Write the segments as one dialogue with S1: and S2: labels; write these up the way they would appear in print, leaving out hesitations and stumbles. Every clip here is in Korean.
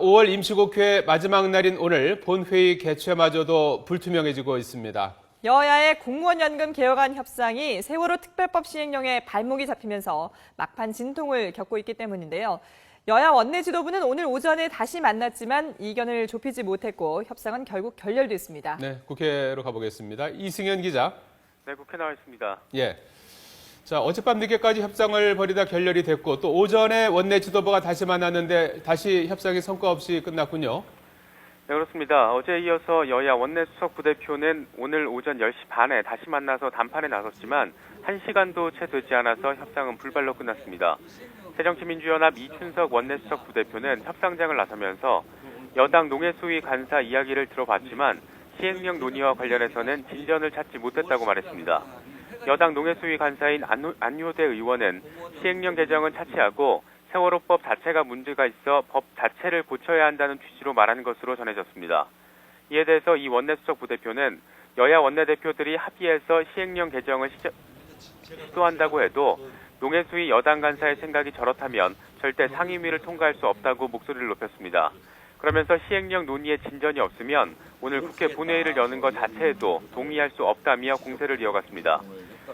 S1: 5월 임시국회 마지막 날인 오늘 본회의 개최마저도 불투명해지고 있습니다.
S2: 여야의 공무원연금 개혁안 협상이 세월호 특별법 시행령에 발목이 잡히면서 막판 진통을 겪고 있기 때문인데요. 여야 원내 지도부는 오늘 오전에 다시 만났지만 이견을 좁히지 못했고 협상은 결국 결렬됐습니다.
S1: 네, 국회로 가보겠습니다. 이승현 기자.
S3: 네, 국회 나와 있습니다.
S1: 예. 자, 어젯밤 늦게까지 협상을 벌이다 결렬이 됐고 또 오전에 원내 지도부가 다시 만났는데 다시 협상이 성과 없이 끝났군요.
S3: 네, 그렇습니다. 어제에 이어서 여야 원내수석 부대표는 오늘 오전 10시 반에 다시 만나서 담판에 나섰지만 1시간도 채 되지 않아서 협상은 불발로 끝났습니다. 새정치민주연합 이춘석 원내수석 부대표는 협상장을 나서면서 여당 농해수위 간사 이야기를 들어봤지만 시행령 논의와 관련해서는 진전을 찾지 못했다고 말했습니다. 여당 농해수위 간사인 안효대 의원은 시행령 개정은 차치하고 세월호법 자체가 문제가 있어 법 자체를 고쳐야 한다는 취지로 말한 것으로 전해졌습니다. 이에 대해서 이 원내수석 부대표는 여야 원내대표들이 합의해서 시행령 개정을 시도한다고 해도 농해수위 여당 간사의 생각이 저렇다면 절대 상임위를 통과할 수 없다고 목소리를 높였습니다. 그러면서 시행령 논의에 진전이 없으면 오늘 국회 본회의를 여는 것 자체에도 동의할 수 없다며 공세를 이어갔습니다.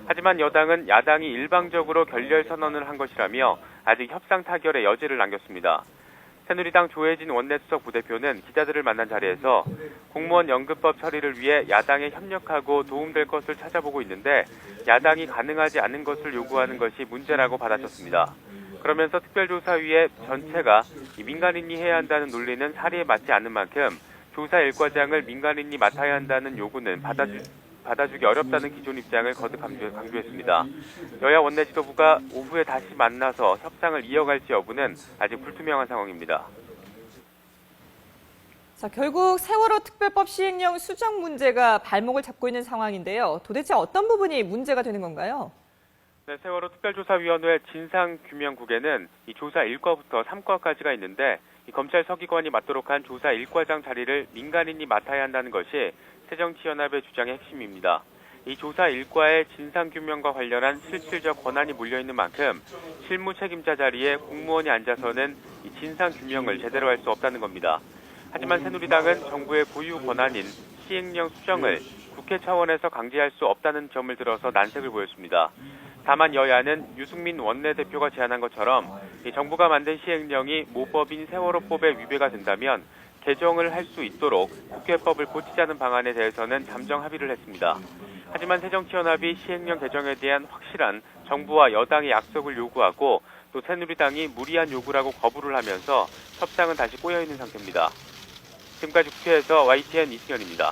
S3: 하지만 여당은 야당이 일방적으로 결렬 선언을 한 것이라며 아직 협상 타결의 여지를 남겼습니다. 새누리당 조혜진 원내수석 부대표는 기자들을 만난 자리에서 공무원 연금법 처리를 위해 야당에 협력하고 도움될 것을 찾아보고 있는데 야당이 가능하지 않은 것을 요구하는 것이 문제라고 받아쳤습니다. 그러면서 특별조사위의 전체가 민간인이 해야 한다는 논리는 사리에 맞지 않는 만큼 조사 일과장을 민간인이 맡아야 한다는 요구는 받아주기 어렵다는 기존 입장을 거듭 강조했습니다. 여야 원내 지도부가 오후에 다시 만나서 협상을 이어갈지 여부는 아직 불투명한 상황입니다.
S2: 자, 결국 세월호 특별법 시행령 수정 문제가 발목을 잡고 있는 상황인데요. 도대체 어떤 부분이 문제가 되는 건가요?
S3: 네, 세월호 특별조사위원회 진상규명국에는 이 조사 1과부터 3과까지가 있는데 이 검찰 서기관이 맡도록 한 조사 1과장 자리를 민간인이 맡아야 한다는 것이 새정치연합의 주장의 핵심입니다. 이 조사 1과의 진상규명과 관련한 실질적 권한이 몰려있는 만큼 실무 책임자 자리에 공무원이 앉아서는 이 진상규명을 제대로 할 수 없다는 겁니다. 하지만 새누리당은 정부의 고유 권한인 시행령 수정을 국회 차원에서 강제할 수 없다는 점을 들어서 난색을 보였습니다. 다만 여야는 유승민 원내대표가 제안한 것처럼 이 정부가 만든 시행령이 모법인 세월호법에 위배가 된다면 개정을 할 수 있도록 국회법을 고치자는 방안에 대해서는 잠정 합의를 했습니다. 하지만 새정치연합이 시행령 개정에 대한 확실한 정부와 여당의 약속을 요구하고 또 새누리당이 무리한 요구라고 거부를 하면서 협상은 다시 꼬여있는 상태입니다. 지금까지 국회에서 YTN 이승현입니다.